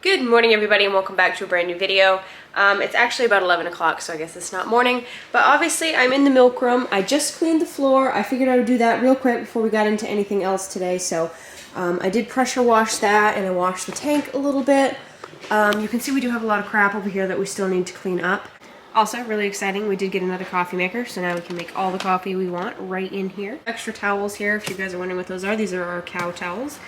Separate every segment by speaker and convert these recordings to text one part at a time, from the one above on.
Speaker 1: Good morning everybody and welcome back to a brand new video. It's actually about 11 o'clock, so I guess it's not morning, but obviously I'm in the milk room. I just cleaned the floor. I figured I would do that real quick before we got into anything else today, so I did pressure wash that and I washed the tank a little bit. You can see we do have a lot of crap over here that we still need to clean up. Also, really exciting, we did get another coffee maker, so now we can make all the coffee we want right in here. Extra towels here, if you guys are wondering what those are, these are our cow towels.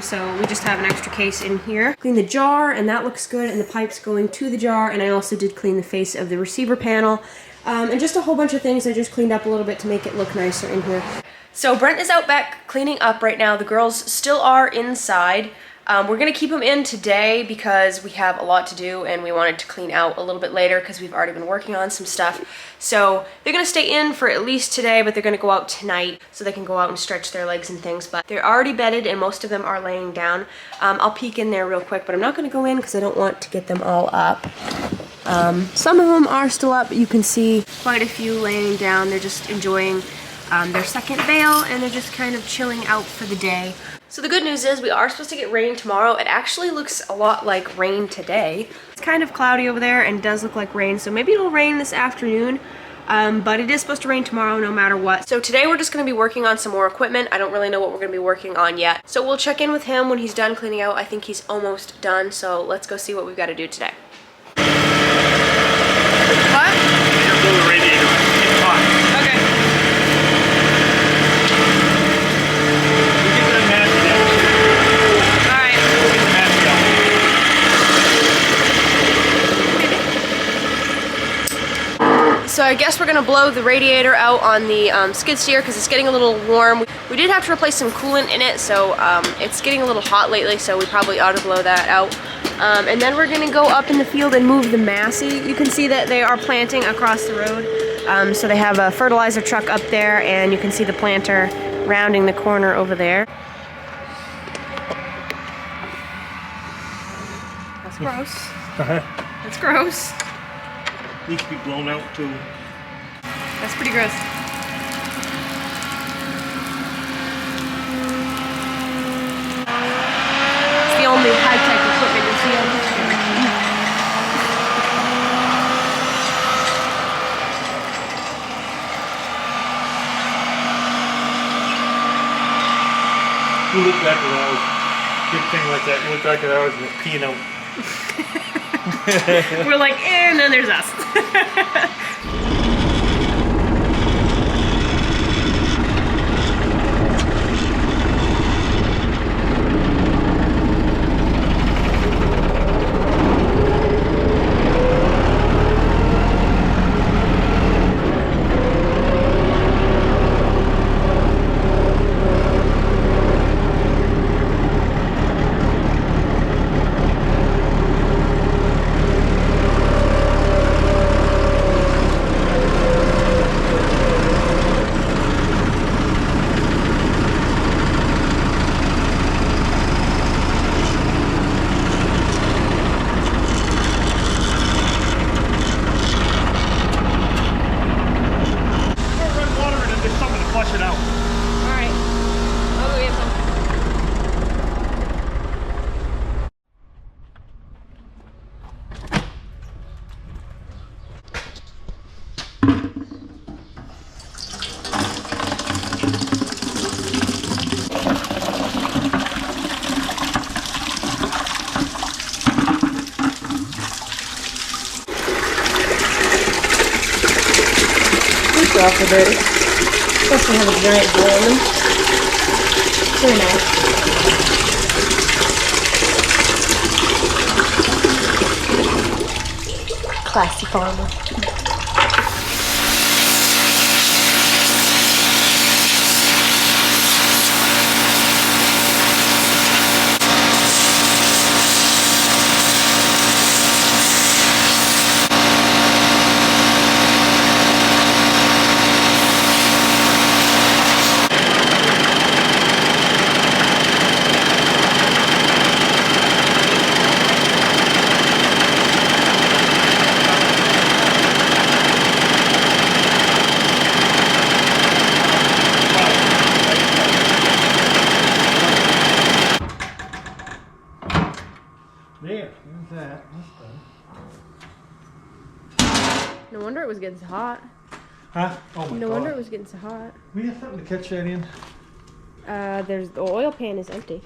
Speaker 1: So we just have an extra case in here. Clean the jar, and that looks good, and the pipe's going to the jar, and I also did clean the face of the receiver panel. And just a whole bunch of things I just cleaned up a little bit to make it look nicer in here. So Brent is out back cleaning up right now. The girls still are inside. We're gonna keep them in today because we have a lot to do and we wanted to clean out a little bit later because we've already been working on some stuff. So they're gonna stay in for at least today, but they're gonna go out tonight so they can go out and stretch their legs and things. But they're already bedded and most of them are laying down. I'll peek in there real quick, but I'm not gonna go in because I don't want to get them all up. Some of them are still up, but you can see quite a few laying down. They're just enjoying their second veil and they're just kind of chilling out for the day. So the good news is we are supposed to get rain tomorrow. It actually looks a lot like rain today. It's kind of cloudy over there and it does look like rain, so maybe it'll rain this afternoon, but it is supposed to rain tomorrow no matter what. So today we're just gonna be working on some more equipment. I don't really know what we're gonna be working on yet. So we'll check in with him when he's done cleaning out. I think he's almost done, so let's go see what we've gotta do today. What?
Speaker 2: Blow the radiator. It's hot.
Speaker 1: Okay. So I guess we're gonna blow the radiator out on the skid steer because it's getting a little warm. We did have to replace some coolant in it, so it's getting a little hot lately, so we probably ought to blow that out. And then we're gonna go up in the field and move the Massey. You can see that they are planting across the road. So they have a fertilizer truck up there, and you can see the planter rounding the corner over there. That's gross. That's gross.
Speaker 2: Needs to be blown out too.
Speaker 1: That's pretty gross. It's the only high-tech equipment you see on this show.
Speaker 2: You look back at ours. Big thing like that. You look back at ours and it's peeing out.
Speaker 1: We're like, and then there's us.
Speaker 2: Flush it out.
Speaker 1: Alright. I'll go get some. These are awful dirty. Especially have a giant hole in them. Very nice. Classy farmer.
Speaker 2: There, there's that. That's done.
Speaker 1: No wonder it was getting so hot.
Speaker 2: Huh? Oh my
Speaker 1: No
Speaker 2: god.
Speaker 1: wonder it was getting so hot.
Speaker 2: We have something to catch that in.
Speaker 1: There's the oil pan is empty.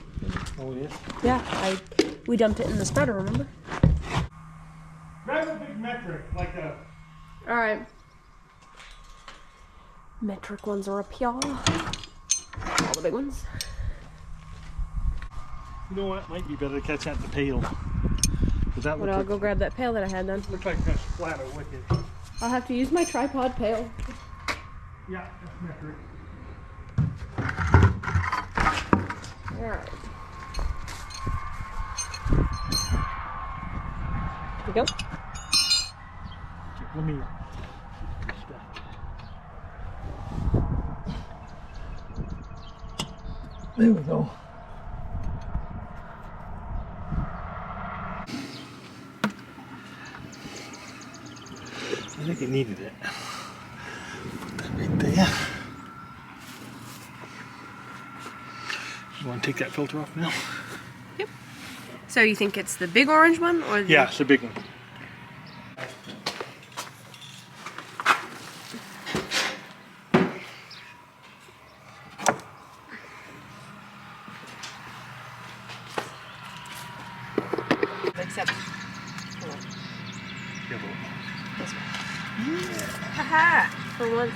Speaker 2: Oh yes.
Speaker 1: Yeah, we dumped it in the spreader, remember?
Speaker 2: Grab a big metric, like a...
Speaker 1: Alright. Metric ones are up here. All the big ones.
Speaker 2: You know what? Might be better to catch that in the pail. Does that
Speaker 1: But
Speaker 2: look
Speaker 1: I'll
Speaker 2: like,
Speaker 1: go grab that pail that I had then.
Speaker 2: look like that's flatter wicked?
Speaker 1: I'll have to use my tripod pail.
Speaker 2: Yeah, that's metric.
Speaker 1: Alright. Here we go.
Speaker 2: Let me... There we go. I think it needed it. Put that right there. You want to take that filter off now?
Speaker 1: Yep. So you think it's the big orange one or the...
Speaker 2: Yeah, it's a big one.
Speaker 1: Except...
Speaker 2: Give it.
Speaker 1: This one. Haha! For once.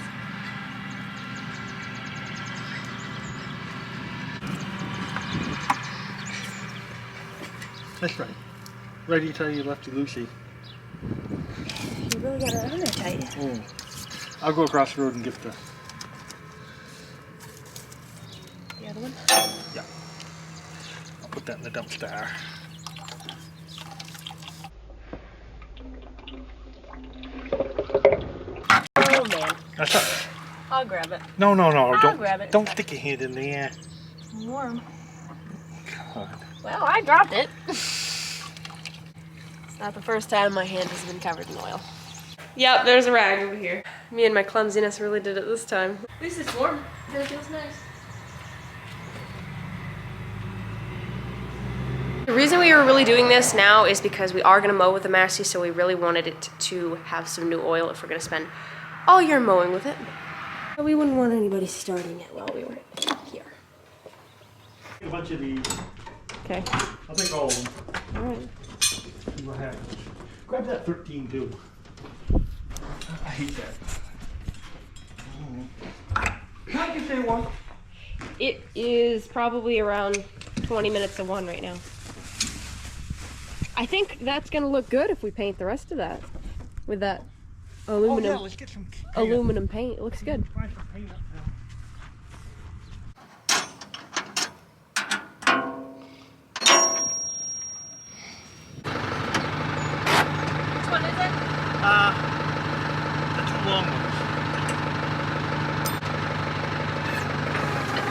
Speaker 2: That's right. Righty tighty, lefty loosey.
Speaker 1: You really got it on there tight.
Speaker 2: Oh. I'll go across the road and get the...
Speaker 1: The other one?
Speaker 2: Yeah. I'll put that in the dumpster.
Speaker 1: Oh man.
Speaker 2: That's all right.
Speaker 1: I'll grab it.
Speaker 2: No,
Speaker 1: I'll grab it.
Speaker 2: Don't stick your hand in there.
Speaker 1: It's warm.
Speaker 2: God.
Speaker 1: Well, I dropped it. It's not the first time my hand has been covered in oil. Yep, there's a rag over here. Me and my clumsiness really did it this time. At least it's warm. It feels nice. The reason we were really doing this now is because we are going to mow with the Massey, so we really wanted it to have some new oil if we're going to spend all year mowing with it. But we wouldn't want anybody starting it while we were here.
Speaker 2: A bunch of these.
Speaker 1: Okay.
Speaker 2: I'll take all of them.
Speaker 1: All right.
Speaker 2: See what happens. Grab that 13 too. I hate that. How'd you say one?
Speaker 1: It is probably around 20 minutes to 1 right now. I think that's gonna look good if we paint the rest of that with that aluminum.
Speaker 2: Oh yeah, let's get some paint.
Speaker 1: Aluminum paint. It looks good.
Speaker 2: Find some paint up now.
Speaker 1: Which one is it?
Speaker 2: The two long ones.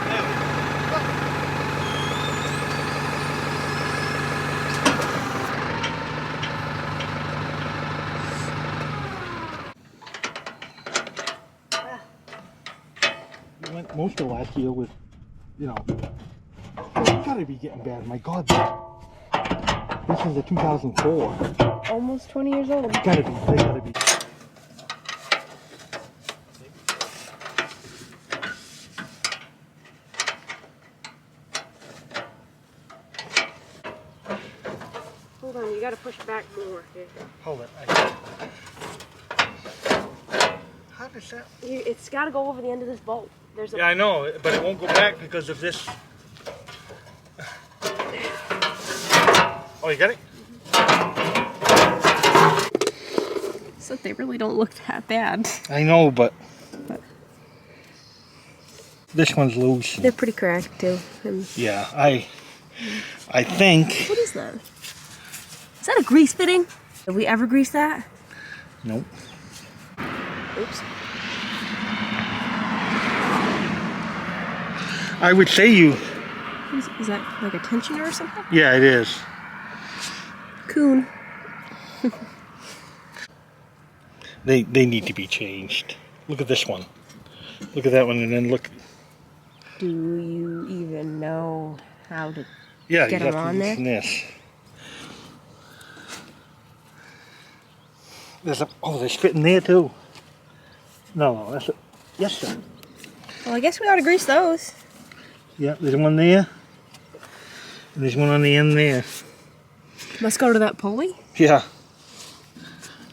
Speaker 2: There we go. We went most of last year with, you know, it's gotta be getting bad. My God, this is a 2004.
Speaker 1: Almost 20 years old.
Speaker 2: Gotta be, they gotta be.
Speaker 1: Hold on, you gotta push back more. Here.
Speaker 2: Hold it. How does that?
Speaker 1: It's gotta go over the end of this bolt. There's a.
Speaker 2: Yeah, I know, but it won't go back because of this. Oh, you got it?
Speaker 1: So they really don't look that bad.
Speaker 2: I know, but this one's loose.
Speaker 1: They're pretty cracked too.
Speaker 2: Yeah, I think.
Speaker 1: What is that? Is that a grease fitting? Have we ever greased that?
Speaker 2: Nope.
Speaker 1: Oops.
Speaker 2: I would say you.
Speaker 1: Is that like a tensioner or something?
Speaker 2: Yeah, it is.
Speaker 1: Coon.
Speaker 2: They need to be changed. Look at this one. Look at that one, and then look.
Speaker 1: Do you even know how to
Speaker 2: Yeah,
Speaker 1: get
Speaker 2: you
Speaker 1: them
Speaker 2: have
Speaker 1: on
Speaker 2: to
Speaker 1: there?
Speaker 2: loosen this. There's a, oh, there's fit in there too. No, that's a, yes sir.
Speaker 1: Well, I guess we ought to grease those.
Speaker 2: Yeah, there's one there. And there's one on the end there.
Speaker 1: Let's go to that pulley.
Speaker 2: Yeah.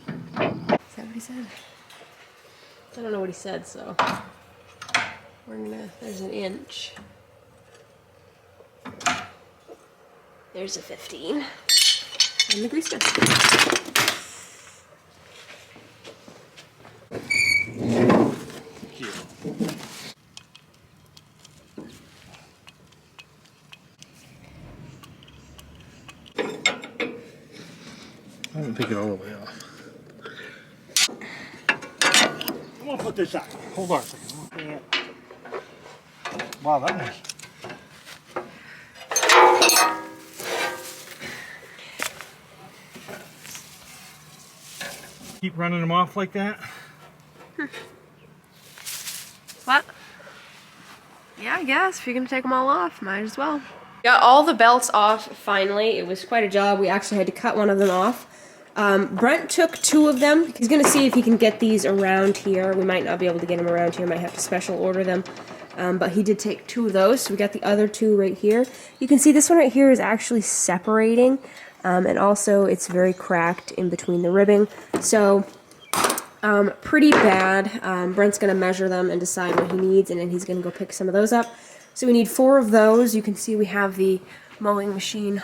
Speaker 1: Is that what he said? I don't know what he said, so we're gonna, there's an inch. There's a 15. And the grease gun.
Speaker 2: I didn't take it all the way off. I'm gonna put this on. Hold on a second. Yeah. Wow, that was. Keep running them off like that?
Speaker 1: What? Yeah, I guess. If you're gonna take them all off, might as well. Got all the belts off finally. It was quite a job. We actually had to cut one of them off. Brent took 2 of them. He's gonna see if he can get these around here. We might not be able to get them around here. Might have to special order them. But he did take 2 of those. So we got the other 2 right here. You can see this one right here is actually separating. And also it's very cracked in between the ribbing. So pretty bad. Brent's gonna measure them and decide what he needs, and then he's gonna go pick some of those up. So we need 4 of those. You can see we have the mowing machine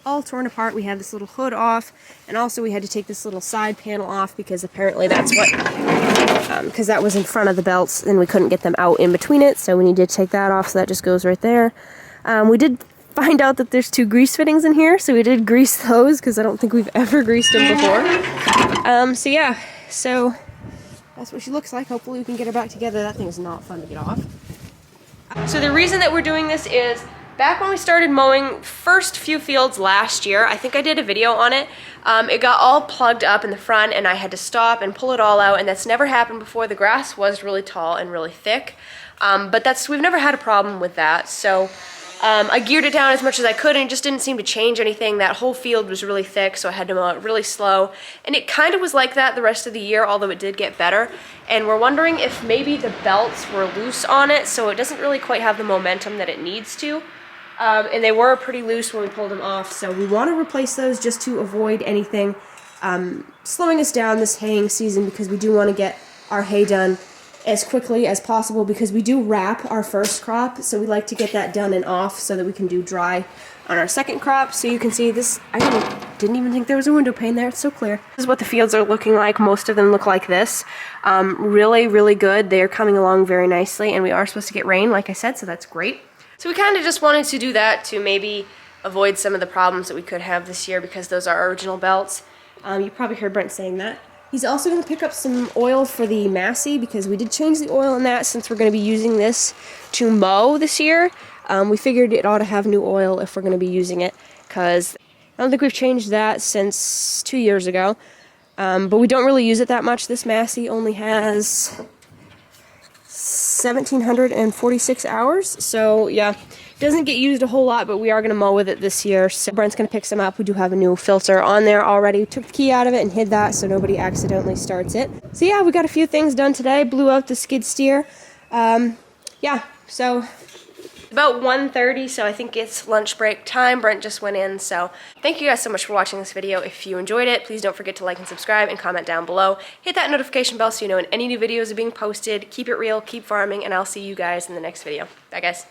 Speaker 1: all torn apart. We have this little hood off, and also we had to take this little side panel off because apparently that's what, because that was in front of the belts and we couldn't get them out in between it, so we need to take that off, so that just goes right there. We did find out that there's 2 grease fittings in here, so we did grease those because I don't think we've ever greased them before. So yeah, so that's what she looks like. Hopefully we can get her back together. That thing is not fun to get off. So the reason that we're doing this is back when we started mowing first few fields last year, I think I did a video on it, it got all plugged up in the front and I had to stop and pull it all out, and that's never happened before. The grass was really tall and really thick, but we've never had a problem with that. So I geared it down as much as I could and it just didn't seem to change anything. That whole field was really thick, so I had to mow it really slow. And it kind of was like that the rest of the year, although it did get better. And we're wondering if maybe the belts were loose on it, so it doesn't really quite have the momentum that it needs to. And they were pretty loose when we pulled them off, so we want to replace those just to avoid anything slowing us down this haying season, because we do want to get our hay done as quickly as possible, because we do wrap our first crop, so we like to get that done and off so that we can do dry on our second crop. So you can see this, I didn't even think there was a window pane there, it's so clear. This is what the fields are looking like. Most of them look like this. Really, really good. They are coming along very nicely, and we are supposed to get rain, like I said, so that's great. So we kind of just wanted to do that to maybe avoid some of the problems that we could have this year, because those are original belts. You probably heard Brent saying that. He's also going to pick up some oil for the Massey, because we did change the oil in that since we're going to be using this to mow this year. We figured it ought to have new oil if we're going to be using it, because I don't think we've changed that since 2 years ago. But we don't really use it that much. This Massey only has 1,746 hours, so yeah, doesn't get used a whole lot, but we are going to mow with it this year. So Brent's going to pick some up. We do have a new filter on there already. We took the key out of it and hid that so nobody accidentally starts it. So yeah, we got a few things done today. Blew out the skid steer. Yeah, so about 1:30, so I think it's lunch break time. Brent just went in, so thank you guys so much for watching this video. If you enjoyed it, please don't forget to like and subscribe and comment down below. Hit that notification bell so you know when any new videos are being posted. Keep it real, keep farming, and I'll see you guys in the next video. Bye guys.